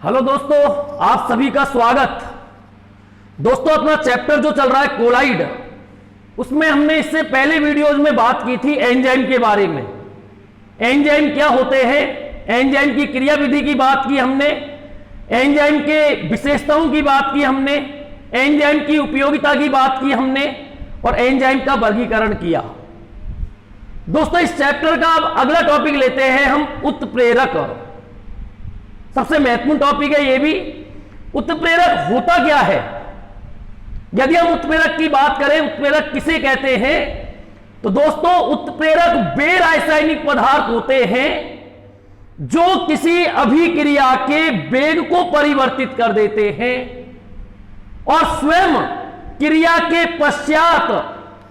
Hello दोस्तों, आप सभी का स्वागत। दोस्तों, अपना चैप्टर जो चल रहा है कोलाइड, उसमें हमने इससे पहले वीडियोज में बात की थी एंजाइम के बारे में। एंजाइम क्या होते हैं, एंजाइम की क्रियाविधि की बात की हमने, एंजाइम के विशेषताओं की बात की हमने, एंजाइम की उपयोगिता की बात की हमने और एंजाइम का वर्गीकरण किया। दोस्तों, इस चैप्टर का अब अगला टॉपिक लेते हैं हम उत्प्रेरक। सबसे महत्वपूर्ण टॉपिक है ये भी। उत्प्रेरक होता क्या है? यदि हम उत्प्रेरक की बात करें, उत्प्रेरक किसे कहते हैं, तो दोस्तों उत्प्रेरक वे रासायनिक पदार्थ होते हैं जो किसी अभिक्रिया के वेग को परिवर्तित कर देते हैं और स्वयं क्रिया के पश्चात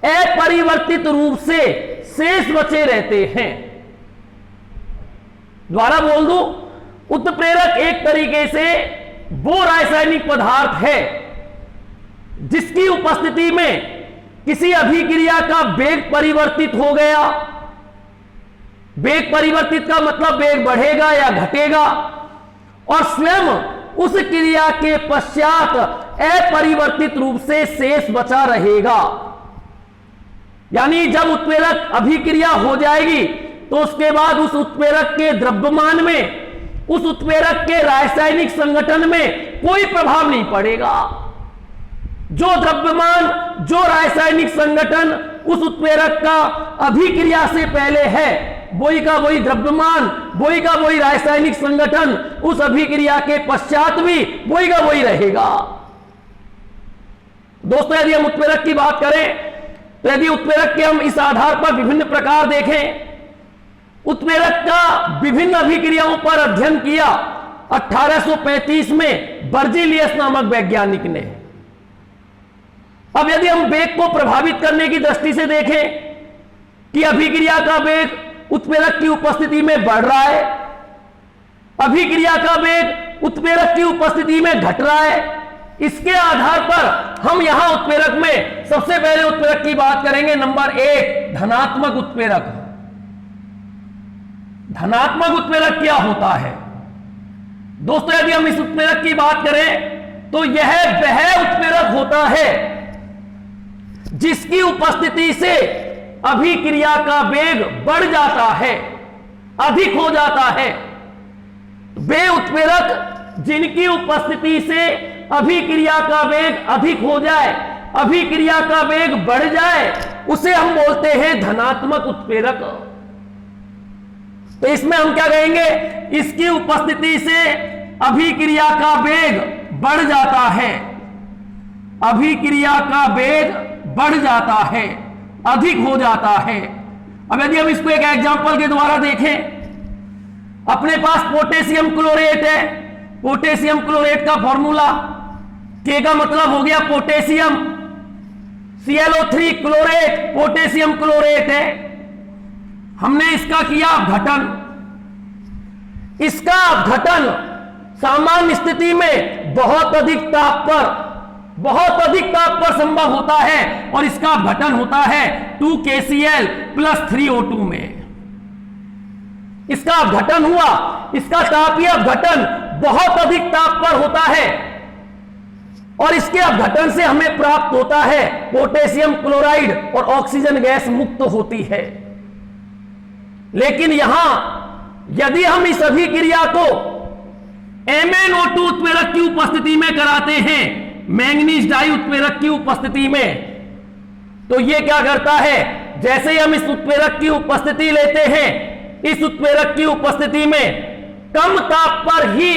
अपरिवर्तित रूप से शेष बचे रहते हैं। दोबारा बोल दूं, उत्प्रेरक एक तरीके से वो रासायनिक पदार्थ है जिसकी उपस्थिति में किसी अभिक्रिया का वेग परिवर्तित हो गया। वेग परिवर्तित का मतलब वेग बढ़ेगा या घटेगा, और स्वयं उस क्रिया के पश्चात अपरिवर्तित रूप से शेष बचा रहेगा। यानी जब उत्प्रेरक अभिक्रिया हो जाएगी तो उसके बाद उस उत्प्रेरक के द्रव्यमान में, उस उत्प्रेरक के रासायनिक संगठन में कोई प्रभाव नहीं पड़ेगा। जो द्रव्यमान, जो रासायनिक संगठन उस उत्प्रेरक का अभिक्रिया से पहले है, वही का वही द्रव्यमान, वही का वही रासायनिक संगठन उस अभिक्रिया के पश्चात भी वही का वही रहेगा। दोस्तों, यदि हम उत्प्रेरक की बात करें तो यदि उत्प्रेरक के हम इस आधार पर विभिन्न प्रकार देखें, उत्प्रेरक का विभिन्न अभिक्रियाओं पर अध्ययन किया 1835 में बर्जीलियस नामक वैज्ञानिक ने। अब यदि हम वेग को प्रभावित करने की दृष्टि से देखें कि अभिक्रिया का वेग उत्प्रेरक की उपस्थिति में बढ़ रहा है, अभिक्रिया का वेग उत्प्रेरक की उपस्थिति में घट रहा है, इसके आधार पर हम यहां उत्प्रेरक में सबसे पहले उत्प्रेरक की बात करेंगे। नंबर 1, धनात्मक उत्प्रेरक। धनात्मक उत्प्रेरक क्या होता है? दोस्तों, यदि हम इस उत्प्रेरक की बात करें तो यह वह उत्प्रेरक होता है जिसकी उपस्थिति से अभिक्रिया का वेग बढ़ जाता है, अधिक हो जाता है। वे उत्प्रेरक जिनकी उपस्थिति से अभिक्रिया का वेग अधिक हो जाए, अभिक्रिया का वेग बढ़ जाए, उसे हम बोलते हैं धनात्मक उत्प्रेरक। तो इसमें हम क्या कहेंगे, इसकी उपस्थिति से अभिक्रिया का वेग बढ़ जाता है, अभिक्रिया का वेग बढ़ जाता है, अधिक हो जाता है। अब यदि हम इसको एक एग्जांपल के द्वारा देखें, अपने पास पोटेशियम क्लोरेट है। पोटेशियम क्लोरेट का फॉर्मूला के का मतलब हो गया potassium, ClO3 chlorate potassium chlorate है। हमने इसका किया अपघटन। इसका अपघटन सामान्य स्थिति में बहुत अधिक ताप पर संभव होता है और इसका अपघटन होता है 2KCl + 3O2 में। इसका अपघटन हुआ, इसका तापीय अपघटन बहुत अधिक ताप पर होता है और इसके अपघटन से हमें प्राप्त होता है पोटेशियम क्लोराइड और ऑक्सीजन गैस मुक्त होती है। लेकिन यहां यदि हम इस अभिक्रिया को MnO2 उत्प्रेरक की उपस्थिति में कराते हैं, मैंगनीज डाई उत्प्रेरक की उपस्थिति में, तो यह क्या करता है, जैसे ही हम इस उत्प्रेरक की उपस्थिति लेते हैं, इस उत्प्रेरक की उपस्थिति में कम ताप पर ही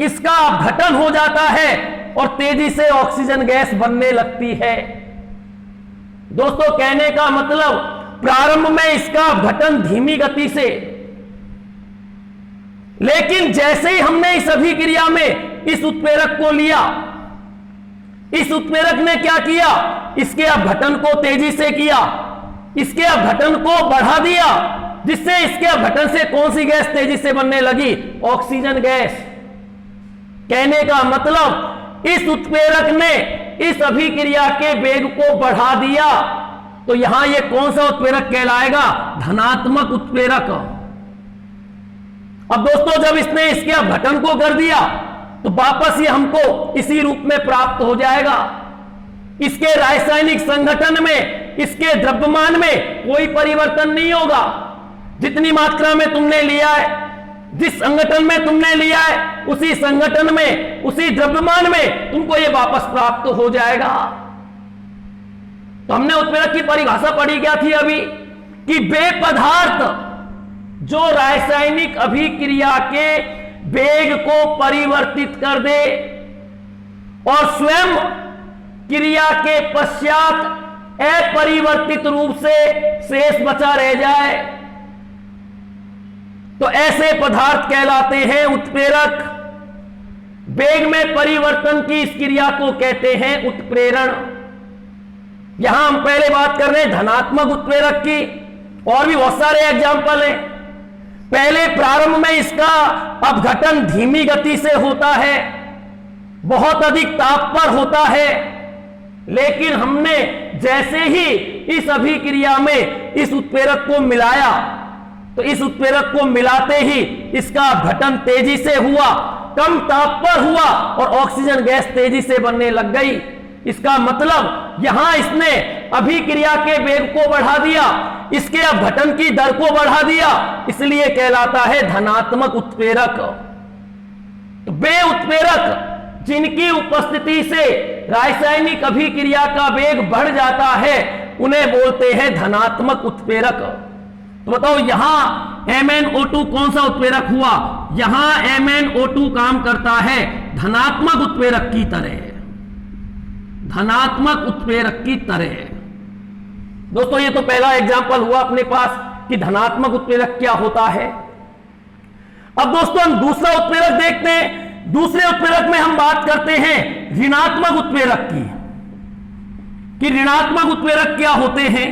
इसका अपघटन हो जाता है और तेजी से ऑक्सीजन गैस बनने लगती है। दोस्तों, कहने का मतलब प्रारंभ में इसका अपघटन धीमी गति से, लेकिन जैसे ही हमने इस अभिक्रिया में इस उत्प्रेरक को लिया, इस उत्प्रेरक ने क्या किया, इसके अपघटन को तेजी से किया, इसके अपघटन को बढ़ा दिया, जिससे इसके अपघटन से कौन सी गैस तेजी से बनने लगी, ऑक्सीजन गैस। कहने का मतलब इस उत्प्रेरक ने इस अभिक्रिया के वेग को बढ़ा दिया, तो यहां यह कौन सा उत्प्रेरक कहलाएगा, धनात्मक उत्प्रेरक। अब दोस्तों, जब इसने इसके अपघटन को कर दिया तो वापस ये हमको इसी रूप में प्राप्त हो जाएगा। इसके रासायनिक संगठन में, इसके द्रव्यमान में कोई परिवर्तन नहीं होगा। जितनी मात्रा में तुमने लिया है, जिस संगठन में तुमने लिया है, उसी संगठन में, उसी द्रव्यमान में तुमको ये वापस प्राप्त हो जाएगा। तो हमने उत्प्रेरक की परिभाषा पढ़ी क्या थी अभी, कि वे पदार्थ जो रासायनिक अभिक्रिया के वेग को परिवर्तित कर दे और स्वयं क्रिया के पश्चात अपरिवर्तित रूप से शेष बचा रह जाए, तो ऐसे पदार्थ कहलाते हैं उत्प्रेरक। वेग में परिवर्तन की इस क्रिया को कहते हैं उत्प्रेरण। यहां हम पहले बात कर रहे हैं धनात्मक उत्प्रेरक की, और भी बहुत सारे एग्जाम्पल हैं। पहले प्रारंभ में इसका अपघटन धीमी गति से होता है, बहुत अधिक ताप पर होता है, लेकिन हमने जैसे ही इस अभिक्रिया में इस उत्प्रेरक को मिलाया, तो इस उत्प्रेरक को मिलाते ही इसका अपघटन तेजी से हुआ, कम ताप पर हुआ और ऑक्सीजन गैस तेजी से बनने लग गई। इसका मतलब यहां इसने अभिक्रिया के वेग को बढ़ा दिया, इसके अपघटन की दर को बढ़ा दिया, इसलिए कहलाता है धनात्मक उत्प्रेरक। तो वे उत्प्रेरक जिनकी उपस्थिति से रासायनिक अभिक्रिया का वेग बढ़ जाता है, उन्हें बोलते हैं धनात्मक उत्प्रेरक। तो बताओ यहां MnO2 कौन सा उत्प्रेरक हुआ? यहां MnO2 काम करता है धनात्मक उत्प्रेरक की तरह, धनात्मक उत्प्रेरक की तरह। दोस्तों ये तो पहला एग्जांपल हुआ अपने पास कि धनात्मक उत्प्रेरक क्या होता है। अब दोस्तों हम दूसरा उत्प्रेरक देखते हैं। दूसरे उत्प्रेरक में हम बात करते हैं ऋणात्मक उत्प्रेरक की, कि ऋणात्मक उत्प्रेरक क्या होते हैं।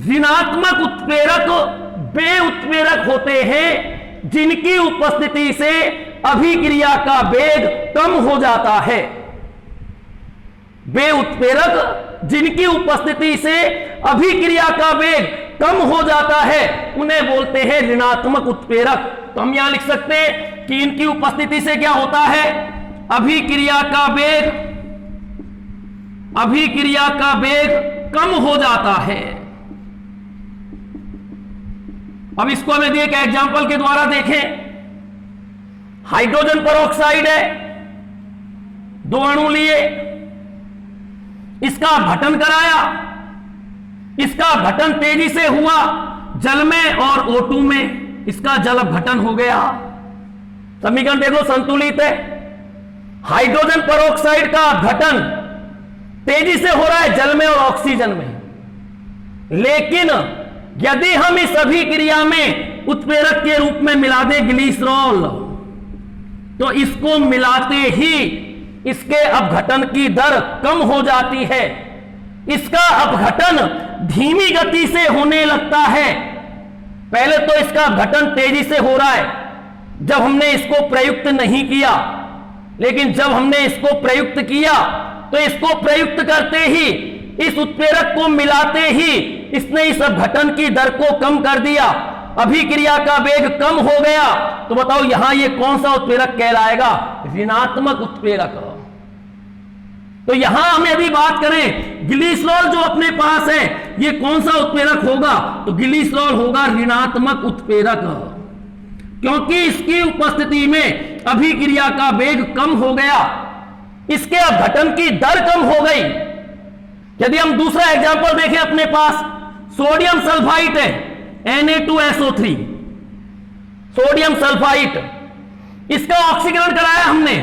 ऋणात्मक उत्प्रेरक वे उत्प्रेरक होते हैं जिनकी उपस्थिति से अभिक्रिया का वेग कम हो जाता है। वे उत्प्रेरक जिनकी उपस्थिति से अभिक्रिया का वेग कम हो जाता है, उन्हें बोलते हैं ऋणात्मक उत्प्रेरक। तो हम यहां लिख सकते हैं कि इनकी उपस्थिति से क्या होता है, अभिक्रिया का वेग, अभिक्रिया का वेग कम हो जाता है। अब इसको हम यदि एक एग्जांपल के द्वारा देखें, हाइड्रोजन परऑक्साइड है, दो अणु लिए, इसका अपघटन कराया, इसका अपघटन तेजी से हुआ जल में और O2 में, इसका जल अपघटन हो गया। समीकरण देखो संतुलित है। हाइड्रोजन परऑक्साइड का अपघटन तेजी से हो रहा है जल में और ऑक्सीजन में, लेकिन यदि हम इस अभिक्रिया में उत्प्रेरक के रूप में मिला दें ग्लिसरॉल, तो इसको मिलाते ही इसके अपघटन की दर कम हो जाती है। इसका अपघटन धीमी गति से होने लगता है। पहले तो इसका अपघटन तेजी से हो रहा है जब हमने इसको प्रयुक्त नहीं किया, लेकिन जब हमने इसको प्रयुक्त किया तो इसको प्रयुक्त करते ही, इस उत्प्रेरक को मिलाते ही इसने इस अपघटन की दर को कम कर दिया, अभिक्रिया का वेग कम हो गया। तो बताओ यहां ये कौन सा उत्प्रेरक कहलाएगा? ऋणात्मक उत्प्रेरक। तो यहां हम यदि बात करें ग्लिसरॉल जो अपने पास है, ये कौन सा उत्प्रेरक होगा? तो ग्लिसरॉल होगा ऋणात्मक उत्प्रेरक, क्योंकि इसकी उपस्थिति में अभिक्रिया का वेग कम हो गया, इसके अपघटन की दर कम हो गई। यदि हम दूसरा एग्जांपल देखें अपने पास, सोडियम सल्फाइड है, Na2SO3, सोडियम सल्फाइड, इसका ऑक्सीकरण कराया हमने,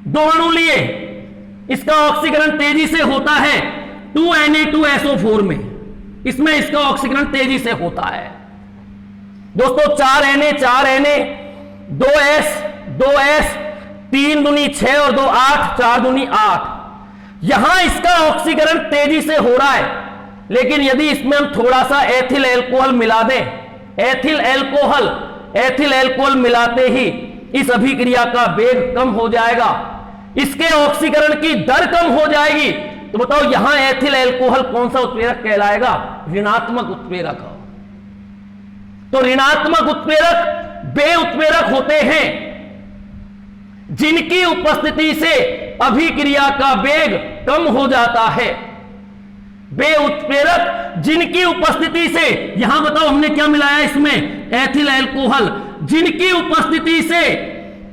दो अणु लिए, इसका ऑक्सीकरण तेजी से होता है 2Na2SO4 में, इसमें इसका ऑक्सीकरण तेजी से होता है। दोस्तों 4Na 4Na, 2S 2S, 3 दूनी 6 और 2 8, 4 दूनी 8। यहां इसका ऑक्सीकरण तेजी से हो रहा है, लेकिन यदि इसमें हम थोड़ा सा एथिल एल्कोहल मिला दें, एथिल एल्कोहल मिलाते ही इस अभिक्रिया का वेग कम हो जाएगा, इसके ऑक्सीकरण की दर कम हो जाएगी। तो बताओ यहां एथिल एल्कोहल कौन सा उत्प्रेरक कहलाएगा? ऋणात्मक उत्प्रेरक। तो ऋणात्मक उत्प्रेरक वे उत्प्रेरक उत्प्रेरक होते हैं जिनकी उपस्थिति से अभिक्रिया का वेग कम हो जाता है। वे उत्प्रेरक जिनकी उपस्थिति से, यहां बताओ हमने क्या मिलाया इसमें, एथिल अल्कोहल, जिनकी उपस्थिति से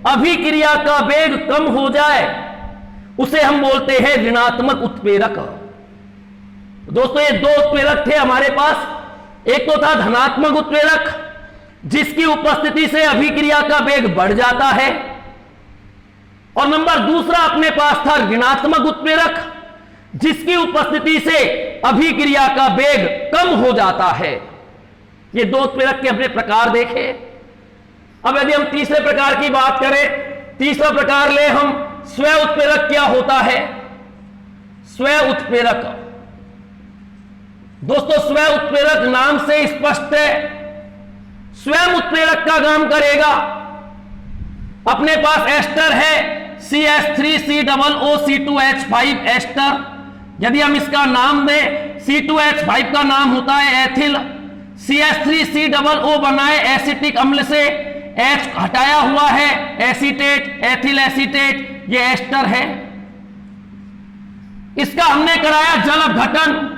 अभिक्रिया का वेग कम हो जाए उसे हम बोलते हैं ऋणात्मक उत्प्रेरक। दोस्तों ये दो उत्प्रेरक थे हमारे पास, एक तो था धनात्मक उत्प्रेरक जिसकी उपस्थिति से अभिक्रिया का वेग बढ़ जाता है, और नंबर दूसरा अपने पास था ऋणात्मक उत्प्रेरक जिसकी उपस्थिति से अभिक्रिया का वेग कम हो जाता है। ये दो उत्प्रेरक के अपने प्रकार देखे। अब यदि हम तीसरे प्रकार की बात करें, तीसरा प्रकार ले हम, स्व उत्प्रेरक क्या होता है? स्व उत्प्रेरक, दोस्तों स्व उत्प्रेरक नाम से स्पष्ट है, स्वयं उत्प्रेरक का काम करेगा। अपने पास एस्टर है CH3COOC2H5 एस्टर, यदि हम इसका नाम दें, C2H5 का नाम होता है एथिल, CH3COO बनाए एसिटिक अम्ल से, H हटाया हुआ है एसीटेट, एथिल एसीटेट, ये एस्टर है। इसका हमने कराया जल अपघटन,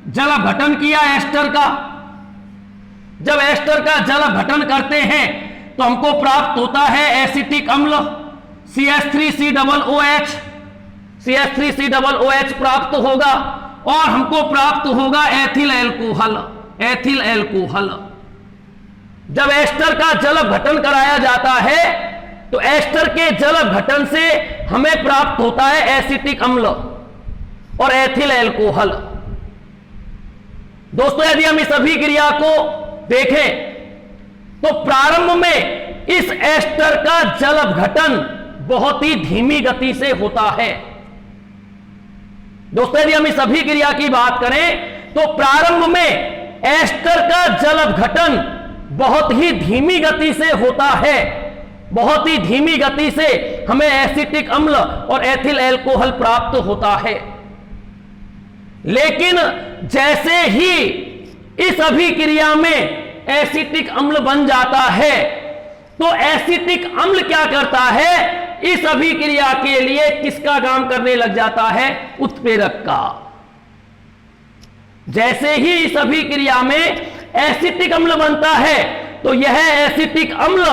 जल अपघटन किया एस्टर का। जब एस्टर का जल अपघटन करते हैं तो हमको प्राप्त होता है एसिटिक अम्ल CH3COOH, CH3COOH प्राप्त होगा, और हमको प्राप्त होगा एथिल अल्कोहल, एथिल अल्कोहल। जब एस्टर का जल अपघटन कराया जाता है तो एस्टर के जल अपघटन से हमें प्राप्त होता है एसिटिक अम्ल और एथिल अल्कोहल। दोस्तों यदि हम इस अभिक्रिया को देखें तो प्रारंभ में इस एस्टर का जल अपघटन बहुत ही धीमी गति से होता है। दोस्तों यदि हम इस अभिक्रिया की बात करें तो प्रारंभ में एस्टर का जल अपघटन बहुत ही धीमी गति से होता है, बहुत ही धीमी गति से हमें एसिटिक अम्ल और एथिल अल्कोहल प्राप्त होता है। लेकिन जैसे ही इस अभिक्रिया में एसिटिक अम्ल बन जाता है तो एसिटिक अम्ल क्या करता है, इस अभिक्रिया के लिए किसका काम करने लग जाता है, उत्प्रेरक का। जैसे ही इस अभिक्रिया में एसिटिक अम्ल बनता है तो यह एसिटिक अम्ल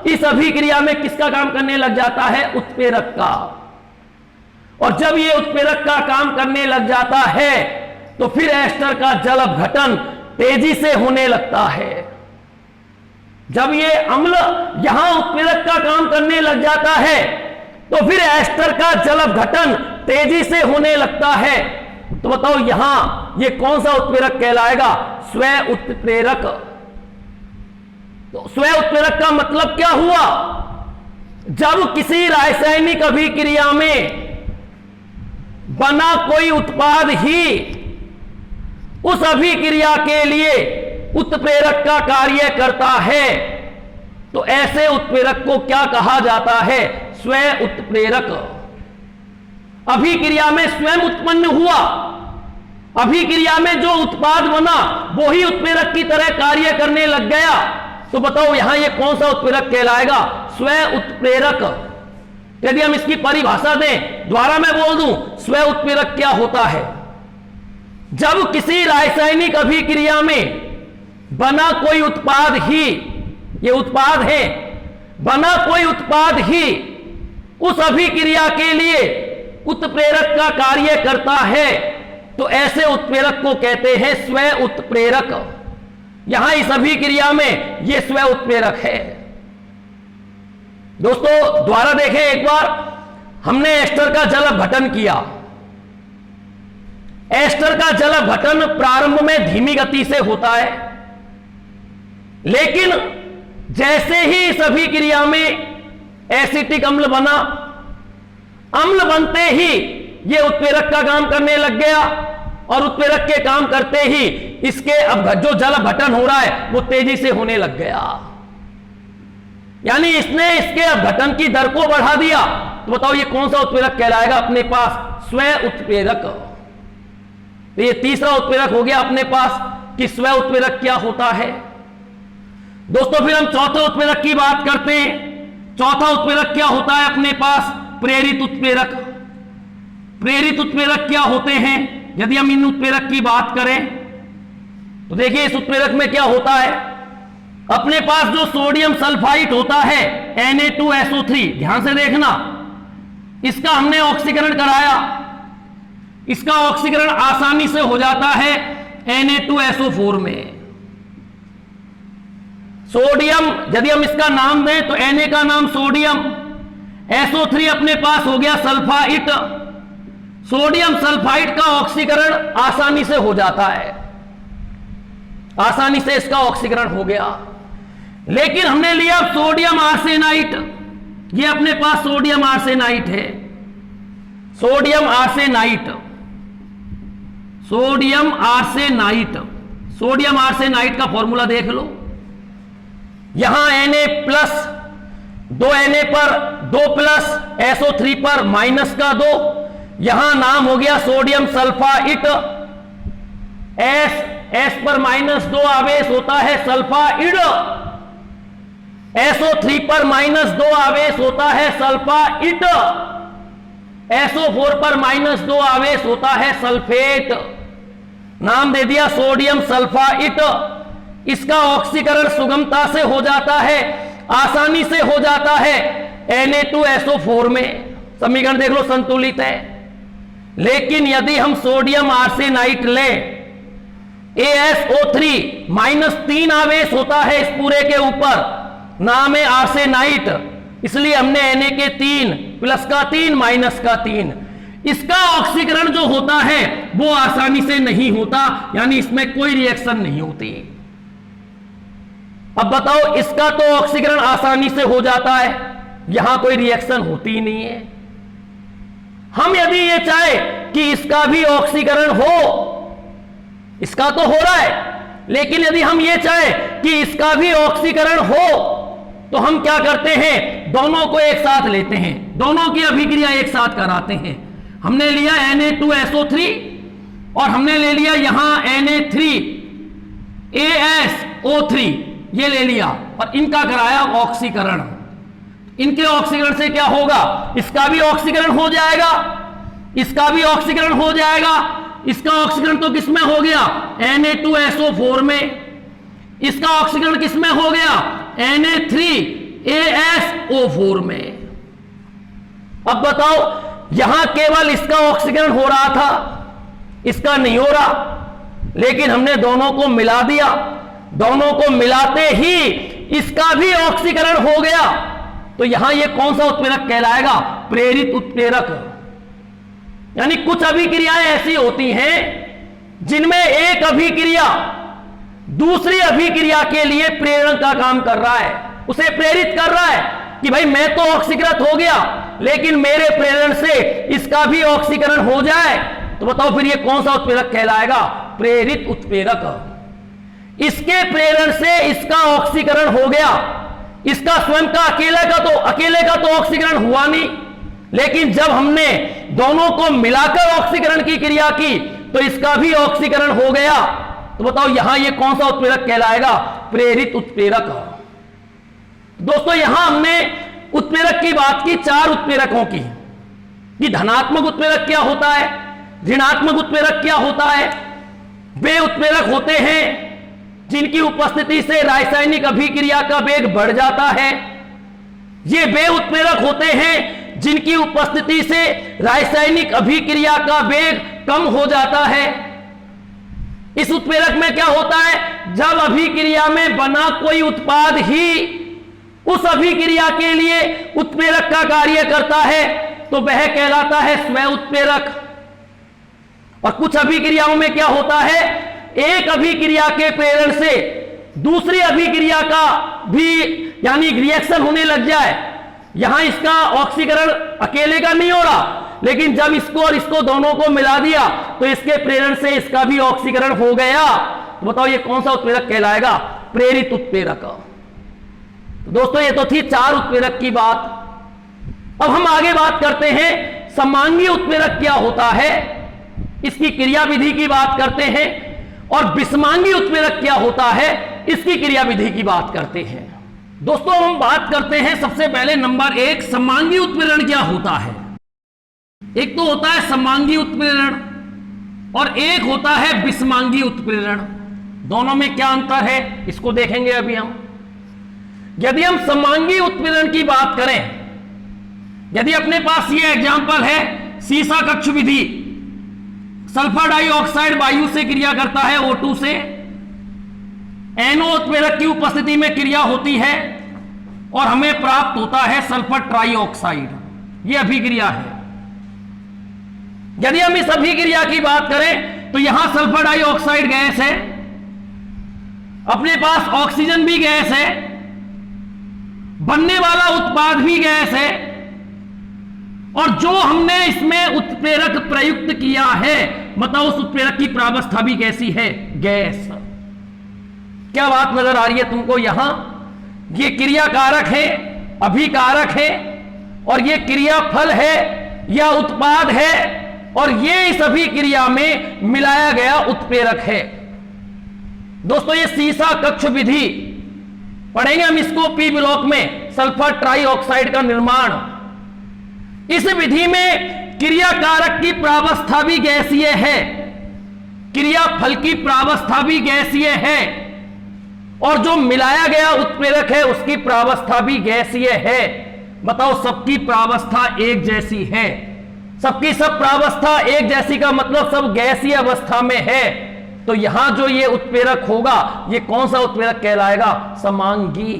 इस अभिक्रिया में किसका काम करने लग जाता है, उत्प्रेरक का। और जब यह उत्प्रेरक का काम करने लग जाता है तो फिर एस्टर का जल अपघटन तेजी से होने लगता है। जब ये अम्ल यहां उत्प्रेरक का काम करने लग जाता है तो फिर एस्टर का जल अपघटन तेजी से होने लगता है। तो बताओ यहां ये कौन सा उत्प्रेरक कहलाएगा, स्व उत्प्रेरक। तो स्व उत्प्रेरक का मतलब क्या हुआ, जब किसी रासायनिक अभिक्रिया में बना कोई उत्पाद ही उस अभिक्रिया के लिए उत्प्रेरक का कार्य करता है तो ऐसे उत्प्रेरक को क्या कहा जाता है, स्व उत्प्रेरक। अभिक्रिया में स्वयं उत्पन्न हुआ, अभिक्रिया में जो उत्पाद बना वो ही उत्प्रेरक की तरह कार्य करने लग गया। तो बताओ यहां ये कौन सा उत्प्रेरक कहलाएगा, स्व उत्प्रेरक। यदि हम इसकी परिभाषा दें, द्वारा मैं बोल दूं, स्व उत्प्रेरक क्या होता है, जब किसी रासायनिक अभिक्रिया में बना कोई उत्पाद ही, ये उत्पाद है, बना कोई उत्पाद ही उस अभिक्रिया के लिए उत्प्रेरक का कार्य करता है तो ऐसे उत्प्रेरक को कहते हैं स्व उत्प्रेरक। यहां इस अभिक्रिया में यह स्व उत्प्रेरक है। दोस्तों द्वारा देखें एक बार, हमने एस्टर का जल अपघटन किया। एस्टर का जल अपघटन प्रारंभ में धीमी गति से होता है, लेकिन जैसे ही इस अभिक्रिया में एसिटिक अम्ल बना, अम्ल बनते ही यह उत्प्रेरक का काम करने लग गया, और उत्प्रेरक के काम करते ही इसके जो जल अपघटन हो रहा है वो तेजी से होने लग गया। यानी इसने इसके अपघटन की दर को बढ़ा दिया। तो बताओ ये कौन सा उत्प्रेरक कहलाएगा अपने पास, स्व उत्प्रेरक। तो ये तीसरा उत्प्रेरक हो गया अपने पास कि स्व उत्प्रेरक क्या होता है। दोस्तों फिर हम चौथे उत्प्रेरक की बात करते हैं। चौथा उत्प्रेरक क्या होता है अपने पास? प्रेरित उत्प्रेरक। प्रेरित उत्प्रेरक क्या होते हैं? यदि हम इन उत्प्रेरक की बात करें तो देखिए इस उत्प्रेरक में क्या होता है, अपने पास जो सोडियम सल्फाइड होता है Na2SO3, ध्यान से देखना, इसका हमने ऑक्सीकरण कराया, इसका ऑक्सीकरण आसानी से हो जाता है Na2SO4 में। सोडियम यदि हम इसका नाम दें तो Na का नाम सोडियम, SO3 अपने पास हो गया सल्फाइड। सोडियम सल्फाइड का ऑक्सीकरण आसानी से हो जाता है, आसानी से इसका ऑक्सीकरण हो गया। लेकिन हमने लिया सोडियम आर्सेनाइड, ये अपने पास सोडियम आर्सेनाइड है, sodium arsenide, sodium arsenide, sodium arsenide का फॉर्मूला देख लो, यहां Na प्लस 2 Na पर 2 प्लस SO3 पर माइनस का 2, यहां नाम हो गया सोडियम सल्फाइड, S पर -2 आवेश होता है सल्फाइड, SO3 पर -2 आवेश होता है सल्फाइड, SO4 पर -2 आवेश होता है सल्फेट, नाम दे दिया सोडियम सल्फाइड। इसका ऑक्सीकरण सुगमता से हो जाता है, आसानी से हो जाता है Na2SO4 में, समीकरण देख लो संतुलित है। लेकिन यदि हम सोडियम आर्सेनाइड लें, ASO3 -3 आवेश होता है इस पूरे के ऊपर, नाम है आर्सेनाइड, इसलिए हमने Na के 3 प्लस का 3 माइनस का 3। इसका ऑक्सीकरण जो होता है वो आसानी से नहीं होता, यानी इसमें कोई रिएक्शन नहीं होती। अब बताओ, इसका तो ऑक्सीकरण आसानी से हो जाता है, यहां कोई रिएक्शन होती ही नहीं है। हम यदि ये चाहे कि इसका भी ऑक्सीकरण हो, इसका तो हो रहा है, लेकिन यदि हम ये चाहे कि इसका भी ऑक्सीकरण हो तो हम क्या करते हैं, दोनों को एक साथ लेते हैं, दोनों की अभिक्रिया एक साथ कराते हैं। हमने लिया Na2SO3 और हमने ले लिया यहां Na3ASO3, ये ले लिया और इनका कराया ऑक्सीकरण। इनके ऑक्सीकरण से क्या होगा, इसका भी ऑक्सीकरण हो जाएगा, इसका भी ऑक्सीकरण हो जाएगा। इसका ऑक्सीकरण तो किसमें हो गया, Na2SO4 में, इसका ऑक्सीकरण किसमें हो गया, Na3ASO4 में। अब बताओ, यहां केवल इसका ऑक्सीकरण हो रहा था, इसका नहीं हो रहा, लेकिन हमने दोनों को मिला दिया, दोनों को मिलाते ही इसका भी ऑक्सीकरण हो गया। तो यहां यह कौन सा उत्प्रेरक कहलाएगा, प्रेरित उत्प्रेरक। यानी कुछ अभिक्रियाएं ऐसी होती हैं जिनमें एक अभिक्रिया दूसरी अभिक्रिया के लिए प्रेरण का काम कर रहा है, उसे प्रेरित कर रहा है कि भाई मैं तो ऑक्सीकृत हो गया, लेकिन मेरे प्रेरण से इसका भी ऑक्सीकरण हो जाए। तो बताओ फिर ये कौन सा उत्प्रेरक कहलाएगा, प्रेरित उत्प्रेरक। इसके प्रेरण से इसका ऑक्सीकरण हो गया, इसका स्वयं का अकेले का तो ऑक्सीकरण हुआ नहीं, लेकिन जब हमने दोनों को मिलाकर ऑक्सीकरण की क्रिया की तो इसका भी ऑक्सीकरण हो गया। तो बताओ यहां ये कौन सा उत्प्रेरक कहलाएगा, प्रेरित उत्प्रेरक। दोस्तों यहां हमने उत्प्रेरक की बात की, 4 उत्प्रेरकों की, कि धनात्मक उत्प्रेरक क्या होता है, ऋणात्मक उत्प्रेरक क्या होता है। वे उत्प्रेरक होते हैं जिनकी उपस्थिति से रासायनिक अभिक्रिया का वेग बढ़ जाता है। ये वे उत्प्रेरक होते हैं जिनकी उपस्थिति से रासायनिक अभिक्रिया का वेग कम हो जाता है। इस उत्प्रेरक में क्या होता है, जब अभिक्रिया में बना कोई उत्पाद ही उस अभिक्रिया के लिए उत्प्रेरक का कार्य करता है तो वह कहलाता है स्व उत्प्रेरक। और कुछ अभिक्रियाओं में क्या होता है, एक अभिक्रिया के प्रेरण से दूसरी अभिक्रिया का भी यानी रिएक्शन होने लग जाए। यहां इसका ऑक्सीकरण अकेले का नहीं हो रहा, लेकिन जब इसको और इसको दोनों को मिला दिया तो इसके प्रेरण से इसका भी ऑक्सीकरण हो गया। तो बताओ ये कौन सा उत्प्रेरक कहलाएगा, प्रेरित उत्प्रेरक। तो दोस्तों ये तो थी 4 उत्प्रेरक की बात। अब हम आगे बात करते हैं समांगी उत्प्रेरक क्या होता है, इसकी क्रियाविधि की बात करते हैं, और विषमांगी उत्प्रेरक क्या होता है, इसकी क्रियाविधि की बात करते हैं। दोस्तों हम बात करते हैं सबसे पहले नंबर 1, समांगी उत्प्रेरण क्या होता है। एक तो होता है समांगी उत्प्रेरण और एक होता है विषमांगी उत्प्रेरण। दोनों में क्या अंतर है इसको देखेंगे अभी हम। यदि हम समांगी उत्प्रेरण की बात करें, यदि अपने पास ये एग्जांपल है सीसा कक्ष विधि, सल्फर डाइऑक्साइड वायु से क्रिया करता है O2 से, NO उत्प्रेरक की उपस्थिति में क्रिया होती है और हमें प्राप्त होता है सल्फर ट्राइऑक्साइड। यह अभिक्रिया है। यदि हम इस अभिक्रिया की बात करें तो यहां सल्फर डाइऑक्साइड गैस है, अपने पास ऑक्सीजन भी गैस है, बनने वाला उत्पाद भी गैस है, और जो हमने इसमें उत्प्रेरक प्रयुक्त किया है, मतलब उस उत्प्रेरक की प्रावस्था भी कैसी है, गैस। क्या बात नजर आ रही है तुमको? यहां ये क्रिया कारक है, अभिकारक है, और ये क्रिया फल है या उत्पाद है, और ये इस अभिक्रिया में मिलाया गया उत्प्रेरक है। दोस्तों ये सीसा कक्ष विधि पढ़ेंगे हम इसको पी ब्लॉक में, सल्फर ट्राइऑक्साइड का निर्माण। इस विधि में क्रिया कारक की प्रावस्था भी गैसीय है, क्रिया फल की प्रावस्था भी गैसीय है, और जो मिलाया गया उत्प्रेरक है उसकी प्रावस्था भी गैसीय है। बताओ सबकी प्रावस्था एक जैसी है, सबकी सब प्रावस्था एक जैसी का मतलब सब गैसीय अवस्था में है। तो यहां जो ये उत्प्रेरक होगा ये कौन सा उत्प्रेरक कहलाएगा, समांगी।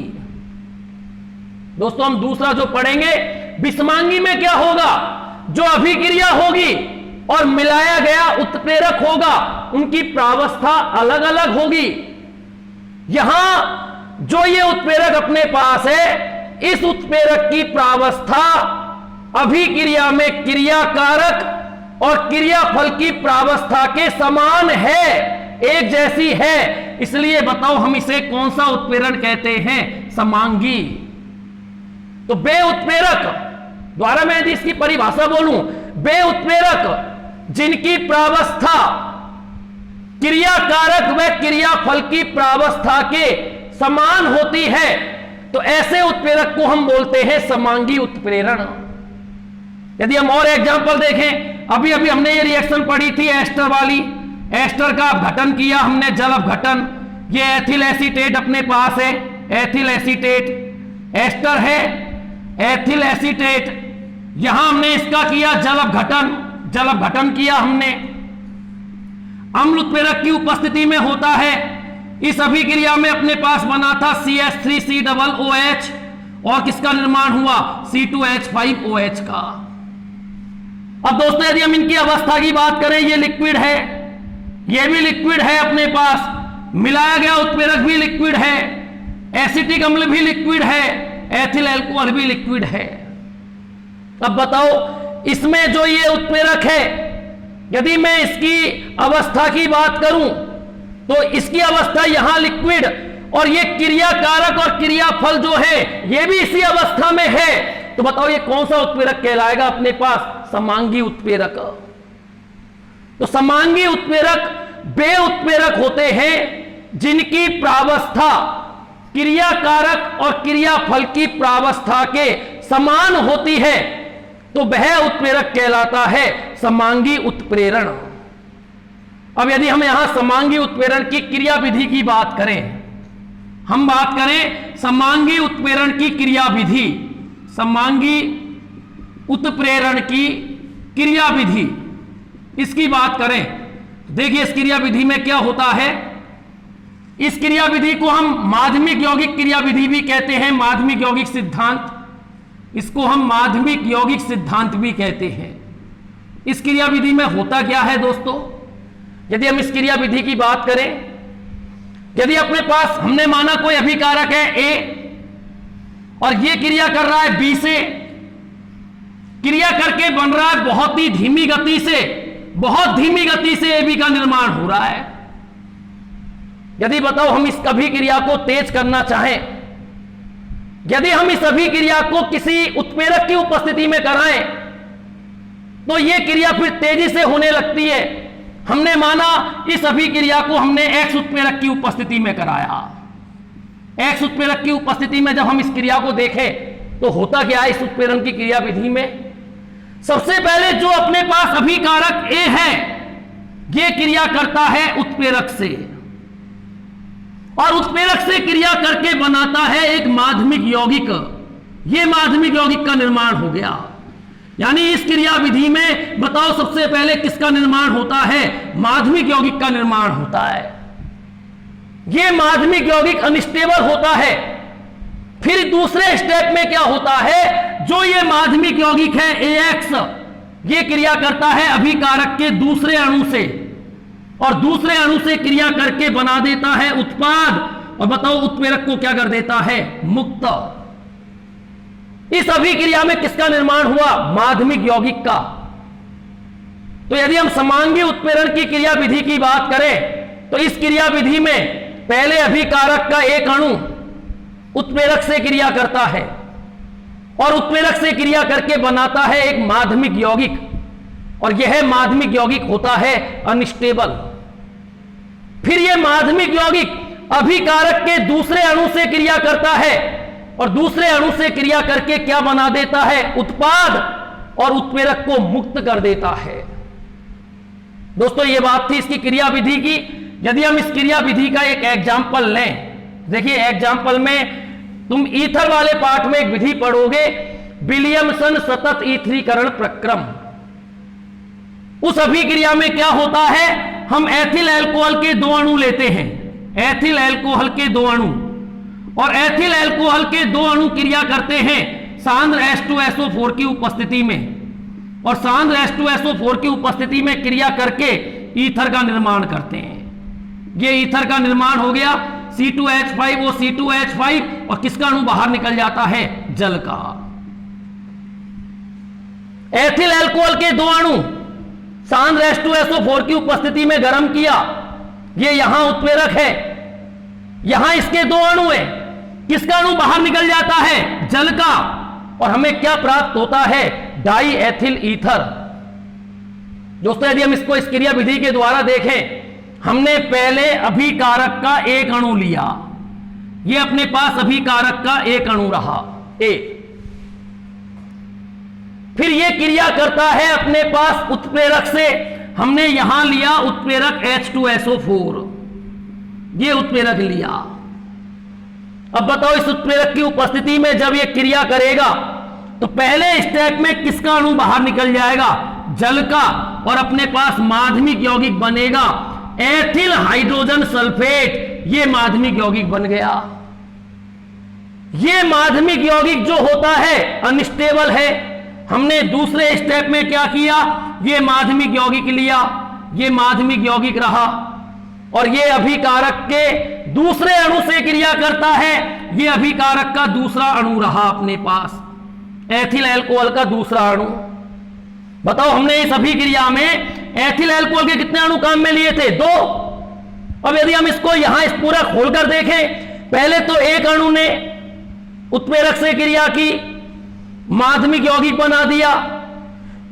दोस्तों हम दूसरा जो पढ़ेंगे विषमांगी में क्या होगा, जो अभिक्रिया होगी और मिलाया गया उत्प्रेरक होगा उनकी प्रावस्था अलग अलग होगी। यहां जो ये उत्प्रेरक अपने पास है, इस उत्प्रेरक की प्रावस्था अभिक्रिया में क्रिया कारक और क्रिया फल की प्रावस्था के समान है, एक जैसी है। इसलिए बताओ हम इसे कौन सा उत्प्रेरण कहते हैं, समांगी। तो बे उत्प्रेरक द्वारा मैं यदि इसकी परिभाषा बोलूं, बे उत्प्रेरक जिनकी प्रावस्था क्रिया कारक व क्रिया फल की प्रावस्था के समान होती है, तो ऐसे उत्प्रेरक को हम बोलते हैं समांगी उत्प्रेरण। यदि हम और एग्जांपल देखें, अभी अभी हमने ये रिएक्शन पढ़ी थी एस्टर वाली, एस्टर का अपघटन किया हमने, जल अपघटन। ये एथिल एसीटेट अपने पास है, एथिल एसीटेट एस्टर है, एथिल एसीटेट। यहां हमने इसका किया जल अपघटन, जल अपघटन किया हमने। अम्ल उत्प्रेरक की उपस्थिति में होता है, इस अभिक्रिया में अपने पास बना था CH3COOH, और किसका निर्माण हुआ, C2H5OH का। अब दोस्तों यदि हम इनकी अवस्था की बात करें, ये लिक्विड है, ये भी लिक्विड है अपने पास, मिलाया गया उत्प्रेरक भी लिक्विड है, एसिटिक अम्ल भी लिक्विड है, एथिल अल्कोहल भी लिक्विड है। अब बताओ इसमें जो ये उत्प्रेरक है, यदि मैं इसकी अवस्था की बात करूं तो इसकी अवस्था यहां लिक्विड, और ये क्रिया कारक और क्रिया फल जो है ये भी इसी अवस्था में है। तो बताओ ये कौन सा उत्प्रेरक कहलाएगा अपने पास, समांगी उत्प्रेरक। तो समांगी उत्प्रेरक वे उत्प्रेरक होते हैं जिनकी प्रावस्था क्रिया कारक और क्रिया फल की प्रावस्था के समान होती है, तो वह उत्प्रेरक कहलाता है समांगी उत्प्रेरण। अब यदि हम यहां समांगी उत्प्रेरण की क्रिया विधि की बात करें, हम बात करें समांगी उत्प्रेरण की क्रिया विधि, समांगी उत्प्रेरण की क्रिया विधि, इसकी बात करें, देखिए इस क्रिया विधि में क्या होता है। इस क्रिया विधि को हम माध्यमिक यौगिक क्रिया विधि भी कहते हैं, माध्यमिक यौगिक सिद्धांत, इसको हम माध्यमिक यौगिक सिद्धांत भी कहते हैं। इस क्रिया विधि में होता क्या है दोस्तों, यदि हम इस क्रिया विधि की बात करें, यदि अपने पास हमने माना कोई अभिकारक है A और ये क्रिया कर रहा है B से, क्रिया करके बन रहा है बहुत ही धीमी गति से, बहुत धीमी गति से AB का निर्माण हो रहा है। यदि बताओ हम इस अभिक्रिया को तेज करना चाहें, यदि हम इस अभिक्रिया को किसी उत्प्रेरक की उपस्थिति में कराएं तो यह क्रिया फिर तेजी से होने लगती है। हमने माना इस अभिक्रिया को हमने X उत्प्रेरक की उपस्थिति में कराया, एक्स उत्प्रेरक की उपस्थिति में जब हम इस क्रिया को देखें तो होता क्या है इस उत्प्रेरण की क्रिया विधि में? सबसे पहले जो अपने पास अभिकारक ए है ये क्रिया करता है उत्प्रेरक से, और उत्प्रेरक से क्रिया करके बनाता है एक माध्यमिक यौगिक। ये माध्यमिक यौगिक का निर्माण हो गया। यानी इस क्रिया विधि में बताओ सबसे पहले किसका निर्माण होता है? माध्यमिक यौगिक का निर्माण होता है। ये माध्यमिक यौगिक अनस्टेबल होता है। फिर दूसरे स्टेप में क्या होता है? जो ये माध्यमिक यौगिक है AX, ये क्रिया करता है अभिकारक के दूसरे अणु से, और दूसरे अणु से क्रिया करके बना देता है उत्पाद, और बताओ उत्प्रेरक को क्या कर देता है? मुक्त। इस अभिक्रिया में किसका निर्माण हुआ? माध्यमिक यौगिक का। तो यदि हम समांगी उत्प्रेरण की क्रिया विधि की बात करें तो इस क्रिया विधि में पहले अभिकारक का एक अणु उत्प्रेरक से क्रिया करता है, और उत्प्रेरक से क्रिया करके बनाता है एक माध्यमिक यौगिक, और यह माध्यमिक यौगिक होता है अनस्टेबल। फिर यह माध्यमिक यौगिक अभिकारक के दूसरे अणु से क्रिया करता है, और दूसरे अणु से क्रिया करके क्या बना देता है? उत्पाद, और उत्प्रेरक को मुक्त कर देता है। दोस्तों ये बात थी इसकी क्रिया विधि की। यदि हम इस क्रिया विधि का एक एग्जाम्पल लें, देखिए एग्जाम्पल में तुम ईथर वाले पार्ट में एक विधि पढ़ोगे, विलियमसन सतत ईथरीकरण प्रक्रम। उस अभिक्रिया में क्या होता है? हम एथिल अल्कोहल के दो अणु लेते हैं, एथिल अल्कोहल के दो अणु, और एथिल अल्कोहल के दो अणु क्रिया करते हैं सांद्र H2SO4 की उपस्थिति में, और सांद्र H2SO4 की उपस्थिति में क्रिया करके ईथर का निर्माण करते हैं। ये ईथर का निर्माण हो गया, C2H5 और C2H5, और किसका अणु बाहर निकल जाता है? जल का। एथिल अल्कोहल के दो अणु सांद्र H2SO4 की उपस्थिति में गर्म किया, ये यहां उत्प्रेरक है, यहां इसके दो अणु है, किसका अणु बाहर निकल जाता है? जल का, और हमें क्या प्राप्त होता है? Die ethyl ether. दोस्तों यदि हम इसको इस क्रिया विधि के द्वारा देखें, हमने पहले अभिकारक का एक अणु लिया, ये अपने पास अभिकारक का एक अणु रहा A, फिर ये क्रिया करता है अपने पास उत्प्रेरक से, हमने यहां लिया उत्प्रेरक H2SO4, ये उत्प्रेरक लिया। अब बताओ इस उत्प्रेरक की उपस्थिति में जब ये क्रिया करेगा तो पहले स्टेप में किसका अणु बाहर निकल जाएगा? जल का, और अपने पास माध्यमिक यौगिक बनेगा एथिल हाइड्रोजन सल्फेट। ये माध्यमिक यौगिक बन गया। ये माध्यमिक यौगिक जो होता है अनस्टेबल है। हमने दूसरे स्टेप में क्या किया? ये माध्यमिक यौगिक लिया, ये माध्यमिक यौगिक रहा, और ये अभिकारक के दूसरे अणु से क्रिया करता है, ये अभिकारक का दूसरा अणु रहा अपने पास, एथिल अल्कोहल का दूसरा अणु। बताओ हमने इस अभिक्रिया में एथिल अल्कोहल के कितने अणु काम में लिए थे? 2। अब यदि हम इसको यहां इस पूरा खोलकर देखें, पहले तो एक अणु ने उत्प्रेरक से क्रिया की, माध्यमिक यौगिक बना दिया,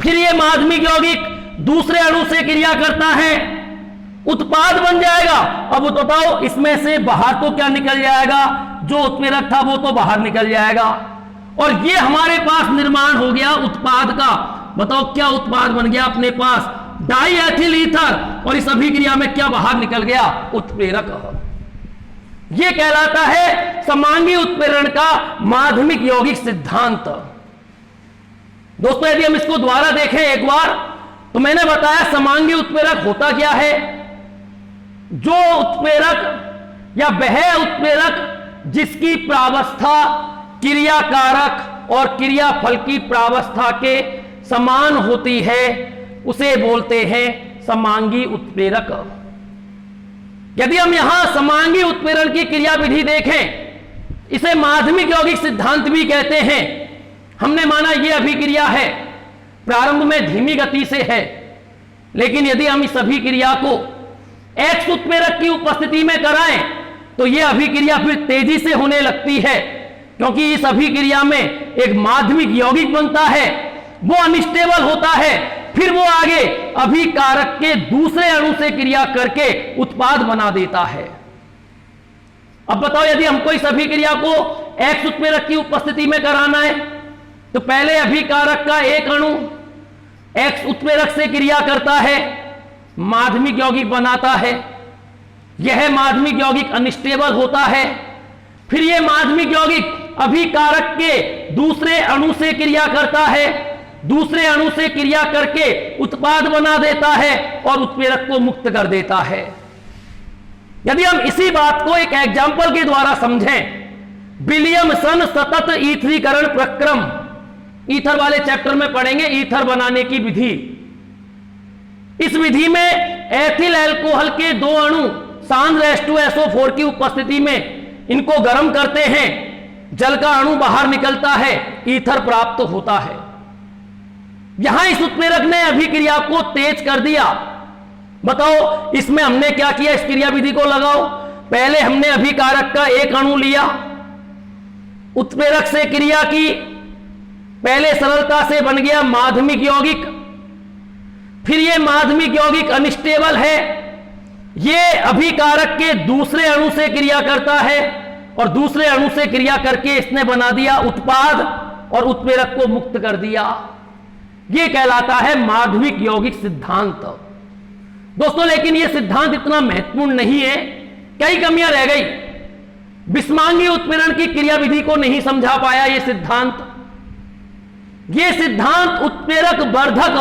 फिर यह माध्यमिक यौगिक दूसरे अणु से क्रिया करता है, उत्पाद बन जाएगा। अब बताओ इसमें से बाहर तो क्या निकल जाएगा? जो उत्प्रेरक था वो तो बाहर निकल जाएगा, और ये हमारे पास निर्माण हो गया उत्पाद का। बताओ क्या उत्पाद बन गया अपने पास? डाई एथिल ईथर, और इस अभिक्रिया में क्या बाहर निकल गया? उत्प्रेरक। यह कहलाता है समांगी उत्प्रेरण का माध्यमिक यौगिक सिद्धांत। दोस्तों यदि हम इसको दोबारा देखें एक बार, तो मैंने बताया समांगी उत्प्रेरक होता क्या है? जो उत्प्रेरक या वह उत्प्रेरक जिसकी प्रावस्था क्रियाकारक और क्रियाफल की प्रावस्था के समान होती है उसे बोलते हैं समांगी उत्प्रेरक। यदि हम यहां समांगी उत्प्रेरण की क्रिया विधि देखें, इसे माध्यमिक यौगिक सिद्धांत भी कहते हैं। हमने माना यह अभिक्रिया है, प्रारंभ में धीमी गति से है, लेकिन यदि हम इस अभिक्रिया को X उत्प्रेरक की उपस्थिति में कराएं तो यह अभिक्रिया फिर तेजी से होने लगती है, क्योंकि इस अभिक्रिया में एक माध्यमिक यौगिक बनता है, वो अनस्टेबल होता है, फिर वो आगे अभिकारक के दूसरे अणु से क्रिया करके उत्पाद बना देता है। अब बताओ, यदि हमको इस अभिक्रिया को X उत्प्रेरक की उपस्थिति में कराना है तो पहले अभिकारक का एक अणु X उत्प्रेरक से क्रिया करता है, माध्यमिक यौगिक बनाता है। यह माध्यमिक यौगिक अनस्टेबल होता है। फिर यह माध्यमिक यौगिक अभिकारक के दूसरे अणु से क्रिया करता है, दूसरे अणु से क्रिया करके उत्पाद बना देता है और उत्प्रेरक को मुक्त कर देता है। यदि हम इसी बात को एक एग्जाम्पल के द्वारा समझें, विलियमसन सतत ईथरीकरण प्रक्रम, ईथर वाले चैप्टर में पढ़ेंगे ईथर बनाने की विधि। इस विधि में एथिल अल्कोहल के दो अणु सांद्र H2SO4 की उपस्थिति में इनको गर्म करते हैं, जल का अणु बाहर निकलता है, ईथर प्राप्त होता है। यहां इस उत्प्रेरक ने अभिक्रिया को तेज कर दिया। बताओ इसमें हमने क्या किया, इस क्रिया विधि को लगाओ। पहले हमने अभिकारक का एक अणु लिया, उत्प्रेरक से क्रिया की, पहले सरलता से बन गया माध्यमिक यौगिक। फिर यह माध्यमिक यौगिक अनस्टेबल है, यह अभिकारक के दूसरे अणु से क्रिया करता है और दूसरे अणु से क्रिया करके इसने बना दिया उत्पाद और उत्प्रेरक को मुक्त कर दिया। यह कहलाता है माध्यमिक यौगिक सिद्धांत। दोस्तों लेकिन यह सिद्धांत इतना महत्वपूर्ण नहीं है, कई कमियां रह गई। बिस्मांगी उत्प्रेरण की क्रिया विधि को नहीं समझा पाया यह सिद्धांत। यह सिद्धांत उत्प्रेरक वर्धक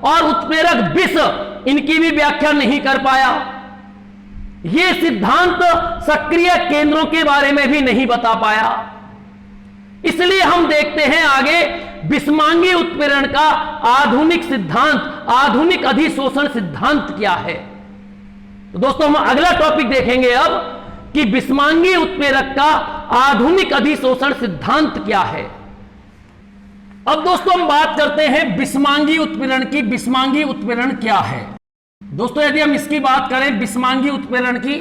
और उत्प्रेरक विष इनकी भी व्याख्या नहीं कर पाया। यह सिद्धांत सक्रिय केंद्रों के बारे में भी नहीं बता पाया। इसलिए हम देखते हैं आगे बिस्मांगी उत्प्रेरण का आधुनिक सिद्धांत, आधुनिक अधिशोषण सिद्धांत क्या है। तो दोस्तों हम अगला टॉपिक देखेंगे अब कि बिस्मांगी उत्प्रेरक का आधुनिक अधिशोषण सिद्धांत क्या है। अब दोस्तों हम बात करते हैं बिस्मांगी उत्प्रेरण की। बिस्मांगी उत्प्रेरण क्या है? दोस्तों यदि हम इसकी बात करें बिस्मांगी उत्प्रेरण की,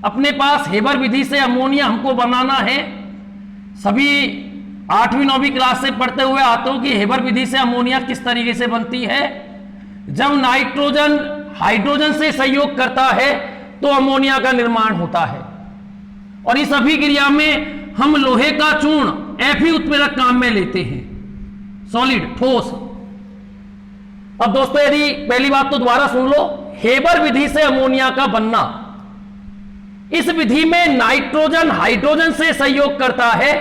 अपने पास हेबर विधि से अमोनिया हमको बनाना है। सभी 8वीं 9वीं क्लास से पढ़ते हुए आते हो कि हेबर विधि से अमोनिया किस तरीके से बनती है। जब नाइट्रोजन हाइड्रोजन से सहयोग करता है तो अमोनिया का निर्माण होता है और इस अभिक्रिया में हम लोहे का चूर्ण Fe उत्प्रेरक काम में लेते हैं, सॉलिड ठोस। अब दोस्तों यदि पहली बात तो दोबारा सुन लो, हेबर विधि से अमोनिया का बनना, इस विधि में नाइट्रोजन हाइड्रोजन से सहयोग करता है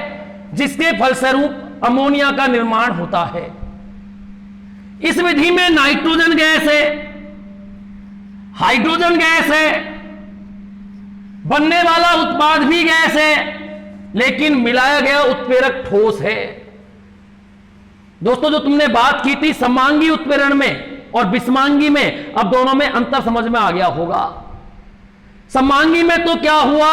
जिसके फलस्वरूप अमोनिया का निर्माण होता है। इस विधि में नाइट्रोजन गैस है, हाइड्रोजन गैस है, बनने वाला उत्पाद भी गैस है, लेकिन मिलाया गया उत्प्रेरक ठोस है। दोस्तों जो तुमने बात की थी समांगी उत्प्रेरण में और बिस्मांगी में, अब दोनों में अंतर समझ में आ गया होगा। समांगी में तो क्या हुआ,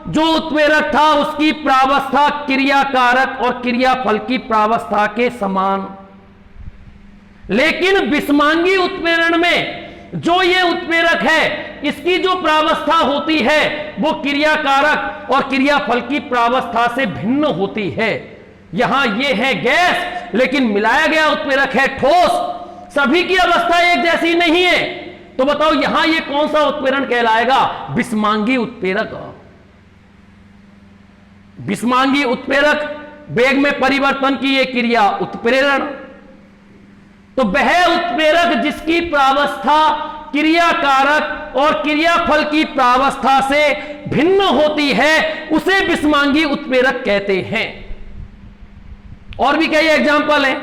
जो उत्प्रेरक था उसकी प्रावस्था क्रियाकारक और क्रियाफल की प्रावस्था के समान। लेकिन बिस्मांगी उत्प्रेरण में जो ये उत्प्रेरक है इसकी जो प्रावस्था होती है वो क्रियाकारक और क्रियाफल की प्रावस्था से भिन्न होती है। यहां ये है गैस लेकिन मिलाया गया उत्प्रेरक है ठोस। सभी की अवस्था एक जैसी नहीं है, तो बताओ यहां ये कौन सा उत्प्रेरण कहलाएगा? बिस्मांगी उत्प्रेरक। बिस्मांगी उत्प्रेरक वेग में परिवर्तन की ये क्रिया उत्प्रेरण। तो वह उत्प्रेरक जिसकी प्रावस्था क्रियाकारक और क्रियाफल की प्रावस्था से भिन्न होती है उसे बिस्मांगी उत्प्रेरक कहते हैं। और भी कई एग्जाम्पल हैं।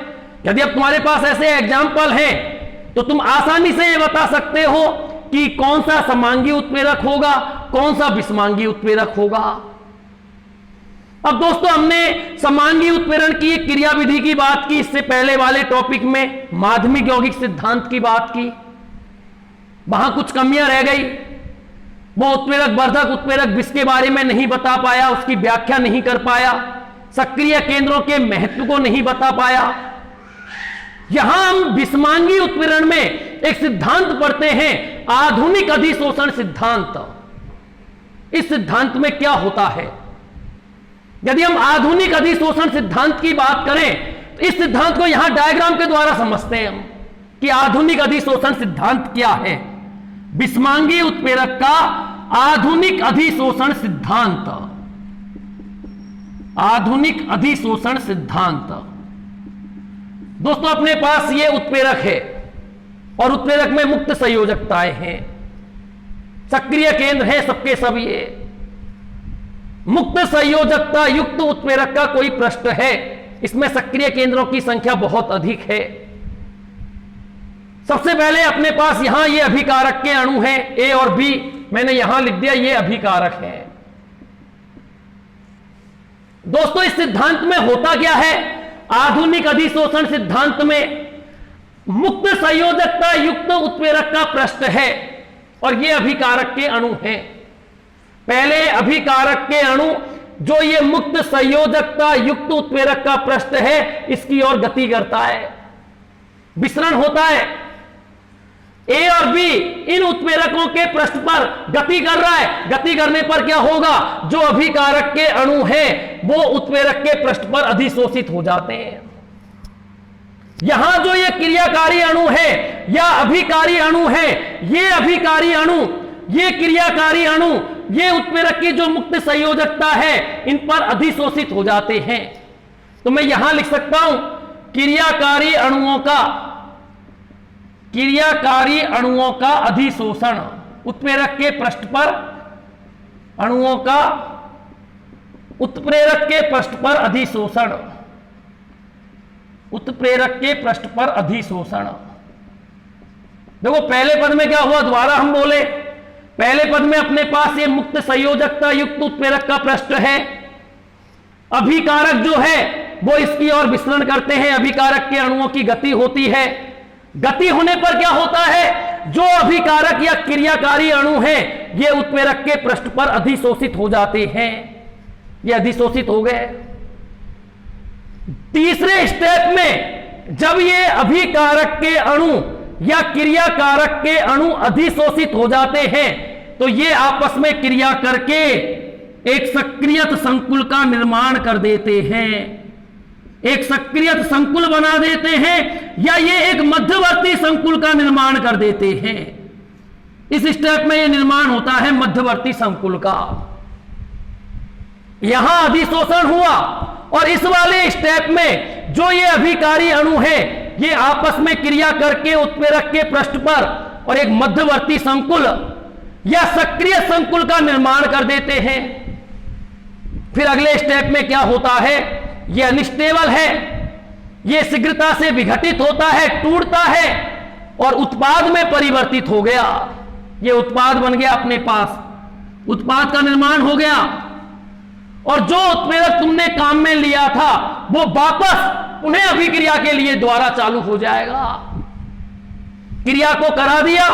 यदि अब तुम्हारे पास ऐसे एग्जाम्पल हैं तो तुम आसानी से ये बता सकते हो कि कौन सा समांगी उत्प्रेरक होगा, कौन सा बिस्मांगी उत्प्रेरक होगा। अब दोस्तों हमने समांगी उत्प्रेरण की एक क्रिया विधि की बात की, इससे पहले वाले टॉपिक में माध्यमिक यौगिक सिद्धांत की बात की। वहां कुछ कमियां रह गई। वो उत्प्रेरक वर्धक उत्प्रेरक विष के बारे में नहीं बता पाया, उसकी व्याख्या नहीं कर पाया, सक्रिय केंद्रों के महत्व को नहीं बता पाया। यहां हम बिस्मांगी उत्प्रेरण में एक सिद्धांत पढ़ते हैं, आधुनिक अधिशोषण सिद्धांत। इस सिद्धांत में क्या होता है? यदि हम आधुनिक अधिशोषण सिद्धांत की बात करें तो इस सिद्धांत को यहां डायग्राम के द्वारा समझते हैं हम कि आधुनिक अधिशोषण सिद्धांत क्या है। बिस्मांगी उत्प्रेरक का आधुनिक अधिशोषण सिद्धांत। आधुनिक अधिशोषण सिद्धांत। दोस्तों अपने पास ये उत्प्रेरक है और उत्प्रेरक में मुक्त संयोजकताएं हैं, सक्रिय केंद्र है सबके सब। ये मुक्त संयोजकता युक्त उत्प्रेरक का कोई प्रश्न है, इसमें सक्रिय केंद्रों की संख्या बहुत अधिक है। सबसे पहले अपने पास यहां ये अभिकारक के अणु हैं, ए और बी, मैंने यहां लिख दिया ये अभिकारक है। दोस्तों इस सिद्धांत में होता क्या है, आधुनिक अधिशोषण सिद्धांत में मुक्त संयोजकता युक्त उत्प्रेरक का प्रश्न है और ये अभिकारक के अणु हैं। पहले अभिकारक के अणु जो ये मुक्त संयोजकता युक्त उत्प्रेरक का प्रश्न है, इसकी ओर गति करता है, विसरण होता है। ए और बी इन उत्प्रेरकों के पृष्ठ पर गति कर रहा है। गति करने पर क्या होगा, जो अभिकारक के अणु हैं वो उत्प्रेरक के पृष्ठ पर अधिशोषित हो जाते हैं। यहां जो ये क्रियाकारी अणु है या अभिकारी अणु है, ये अभिकारी अणु, ये क्रियाकारी अणु, ये उत्प्रेरक की जो मुक्त संयोजकता है इन पर अधिशोषित हो जाते हैं। तो मैं यहां लिख सकता हूं क्रियाकारी अणुओं का अधिशोषण, उत्प्रेरक के पृष्ठ पर अणुओं का उत्प्रेरक के पृष्ठ पर अधिशोषण, उत्प्रेरक के पृष्ठ पर अधिशोषण। देखो पहले पद में क्या हुआ, दोबारा हम बोले, पहले पद में अपने पास ये मुक्त संयोजकता युक्त उत्प्रेरक का प्रश्न है। अभिकारक जो है वो इसकी ओर विसरण करते हैं, अभिकारक के अणुओं की गति होती है। गति होने पर क्या होता है, जो अभिकारक या क्रियाकारी अणु है ये उत्प्रेरक के पृष्ठ पर अधिशोषित हो जाते हैं, ये अधिशोषित हो गए। तीसरे स्टेप में जब ये अभिकारक के अणु या क्रियाकारक के अणु अधिशोषित हो जाते हैं तो ये आपस में क्रिया करके एक सक्रियत संकुल का निर्माण कर देते हैं, एक सक्रियत संकुल बना देते हैं या ये एक मध्यवर्ती संकुल का निर्माण कर देते हैं। इस स्टेप में ये निर्माण होता है मध्यवर्ती संकुल का। यहां अधिशोषण हुआ और इस वाले स्टेप में जो ये अभिकारी अणु है ये आपस में क्रिया करके उत्प्रेरक के पृष्ठ पर और एक मध्यवर्ती संकुल या सक्रिय संकुल का निर्माण कर देते हैं। फिर अगले स्टेप में क्या होता है, ये अनस्टेबल है, ये शीघ्रता से विघटित होता है, टूटता है और उत्पाद में परिवर्तित हो गया। ये उत्पाद बन गया, अपने पास उत्पाद का निर्माण हो गया और जो उत्प्रेरक तुमने काम में लिया था वो वापस उन्हें अभिक्रिया के लिए द्वारा चालू हो जाएगा। क्रिया को करा दिया,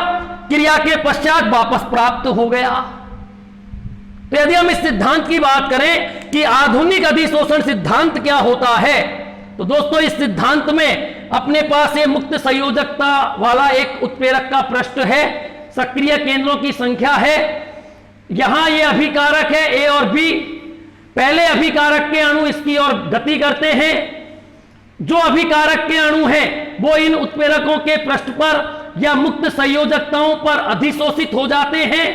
क्रिया के पश्चात वापस प्राप्त हो गया। तो यदि हम इस सिद्धांत की बात करें कि आधुनिक अधिशोषण सिद्धांत क्या होता है, तो दोस्तों इस सिद्धांत में अपने पास ये मुक्त संयोजकता वाला एक उत्प्रेरक का प्रश्न है, सक्रिय केंद्रों की संख्या है, यहां ये अभिकारक है ए और बी। पहले अभिकारक के अणु इसकी ओर गति करते हैं, जो अभिकारक के अणु हैं वो इन उत्प्रेरकों के पृष्ठ पर या मुक्त संयोजकताओं पर अधिशोषित हो जाते हैं।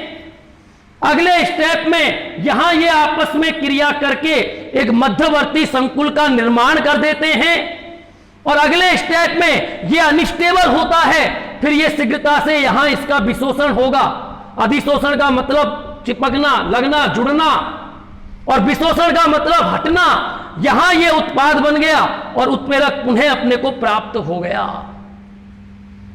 अगले स्टेप में यहां ये आपस में क्रिया करके एक मध्यवर्ती संकुल का निर्माण कर देते हैं और अगले स्टेप में ये अनस्टेबल होता है, फिर ये शीघ्रता से यहां इसका विशोषण होगा। अधिशोषण का मतलब चिपकना, लगना, जुड़ना और विशोषण का मतलब हटना। यहां ये उत्पाद बन गया और उत्प्रेरक पुनः अपने को प्राप्त हो गया।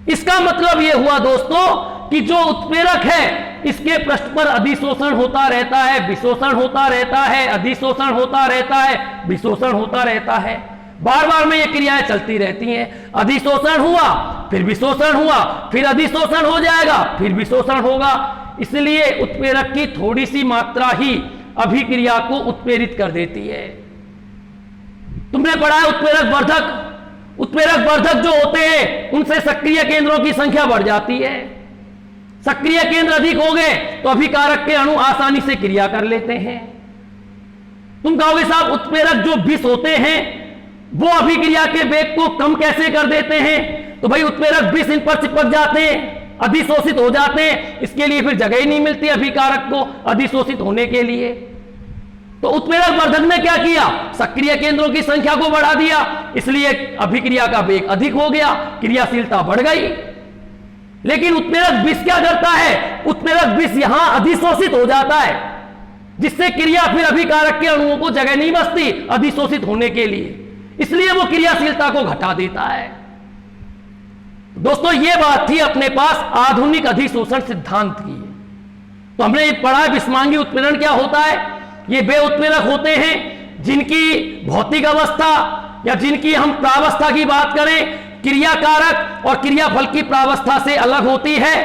इसका मतलब यह हुआ दोस्तों कि जो उत्प्रेरक है इसके पृष्ठ पर अधिशोषण होता रहता है, विशोषण होता रहता है, अधिशोषण होता रहता है, विशोषण होता रहता है। बार बार में ये क्रियाएं चलती रहती हैं। अधिशोषण हुआ, फिर विशोषण हुआ, फिर अधिशोषण हो जाएगा, फिर विशोषण होगा। इसलिए उत्प्रेरक की थोड़ी सी मात्रा ही अभिक्रिया को उत्प्रेरित कर देती है। तुमने पढ़ा है उत्प्रेरक वर्धक, उत्प्रेरक वर्धक जो होते हैं उनसे सक्रिय केंद्रों की संख्या बढ़ जाती है। सक्रिय केंद्र अधिक हो गए तो अभिकारक के अणु आसानी से क्रिया कर लेते हैं। तुम कहोगे साहब उत्प्रेरक जो विष होते हैं वो अभिक्रिया के वेग को कम कैसे कर देते हैं? तो भाई उत्प्रेरक विष इन पर चिपक जाते हैं, अधिशोषित हो जाते हैं, इसके लिए फिर जगह ही नहीं मिलती अभिकारक को अधिशोषित होने के लिए। तो उत्प्रेरक वर्धक ने क्या किया, सक्रिय केंद्रों की संख्या को बढ़ा दिया, इसलिए अभिक्रिया का वेग अधिक हो गया, क्रियाशीलता बढ़ गई। लेकिन उत्प्रेरक विष क्या करता है, उत्प्रेरक विष यहां अधिशोषित हो जाता है, जिससे क्रिया फिर अभिकारक के अणुओं को जगह नहीं बचती अधिशोषित होने के लिए, इसलिए वो क्रियाशीलता को घटा देता है। दोस्तों ये बात थी अपने पास आधुनिक अधिशोषण सिद्धांत की। तो हमने ये पढ़ा विषमांगी उत्प्रेरण क्या होता है। ये वे उत्प्रेरक होते हैं जिनकी भौतिक अवस्था या जिनकी हम प्रावस्था की बात करें क्रियाकारक और क्रियाफल की प्रावस्था से अलग होती है।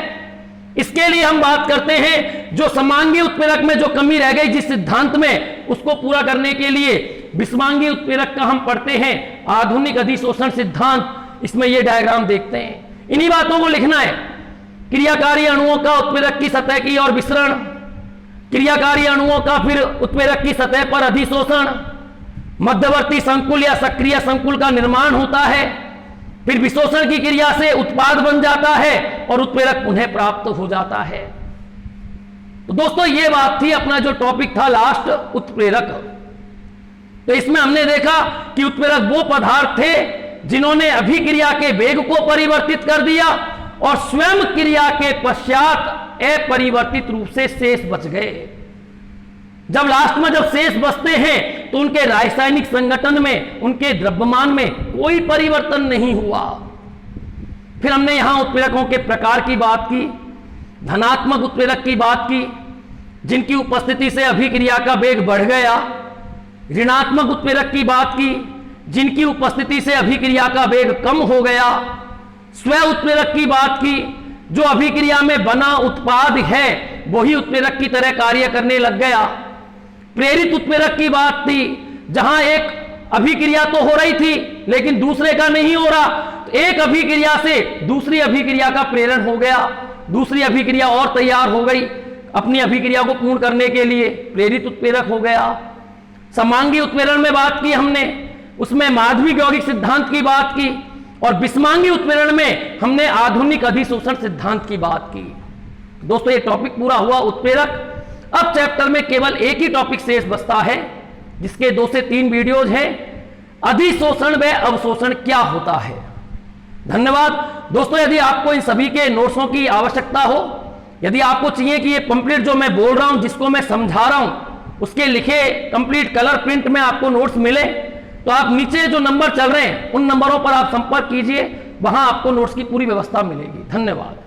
इसके लिए हम बात करते हैं जो समांगी उत्प्रेरक में जो कमी रह गई जिस सिद्धांत में, उसको पूरा करने के लिए विषमांगी उत्प्रेरक का हम पढ़ते हैं आधुनिक अधिशोषण सिद्धांत। इसमें ये डायग्राम देखते हैं, इन्हीं बातों को लिखना है। क्रियाकारी अणुओं का उत्प्रेरक की सतह की ओर विसरण, क्रियाकारी अणुओं का फिर उत्प्रेरक की सतह पर अधिशोषण, मध्यवर्ती संकुल या सक्रिय संकुल का निर्माण होता है, फिर विशोषण की क्रिया से उत्पाद बन जाता है और उत्प्रेरक पुनः प्राप्त हो जाता है। तो दोस्तों ये बात थी अपना जो टॉपिक था लास्ट, उत्प्रेरक। तो इसमें हमने देखा कि उत्प्रेरक वो पदार्थ थे जिन्होंने अभिक्रिया के वेग को परिवर्तित कर दिया और स्वयं क्रिया के पश्चात अपरिवर्तित रूप से शेष बच गए। जब लास्ट में जब शेष बचते हैं तो उनके रासायनिक संगठन में, उनके द्रव्यमान में कोई परिवर्तन नहीं हुआ। फिर हमने यहां उत्प्रेरकों के प्रकार की बात की, धनात्मक उत्प्रेरक की बात की जिनकी उपस्थिति से अभिक्रिया का वेग बढ़ गया, ऋणात्मक उत्प्रेरक की बात की जिनकी उपस्थिति से अभिक्रिया का वेग कम हो गया, स्व उत्प्रेरक की बात की जो अभिक्रिया में बना उत्पाद है वही उत्प्रेरक की तरह कार्य करने लग गया, प्रेरित उत्प्रेरक की बात थी जहां एक अभिक्रिया तो हो रही थी लेकिन दूसरे का नहीं हो रहा, तो एक अभिक्रिया से दूसरी अभिक्रिया का प्रेरण हो गया, दूसरी अभिक्रिया और तैयार हो गई अपनी अभिक्रिया को पूर्ण करने के लिए, प्रेरित उत्प्रेरक हो गया। समांगी उत्प्रेरण में बात की हमने, उसमें माध्यमिक यौगिक सिद्धांत की बात की, और विषमांगी उत्प्रेरण में हमने आधुनिक अधिशोषण सिद्धांत की बात की। दोस्तों ये टॉपिक पूरा हुआ उत्प्रेरक। अब चैप्टर में केवल एक ही टॉपिक शेष बचता है जिसके 2 से 3 वीडियोज हैं, अधिशोषण व अवशोषण क्या होता है। धन्यवाद दोस्तों। यदि आपको इन सभी के नोट्सों की आवश्यकता हो, यदि आपको चाहिए कि ये कंप्लीट जो मैं बोल रहा हूं, जिसको मैं समझा रहा हूं, उसके लिखे कंप्लीट कलर प्रिंट में आपको नोट्स मिले, तो आप नीचे जो नंबर चल रहे हैं उन नंबरों पर आप संपर्क कीजिए, वहां आपको नोट्स की पूरी व्यवस्था मिलेगी। धन्यवाद।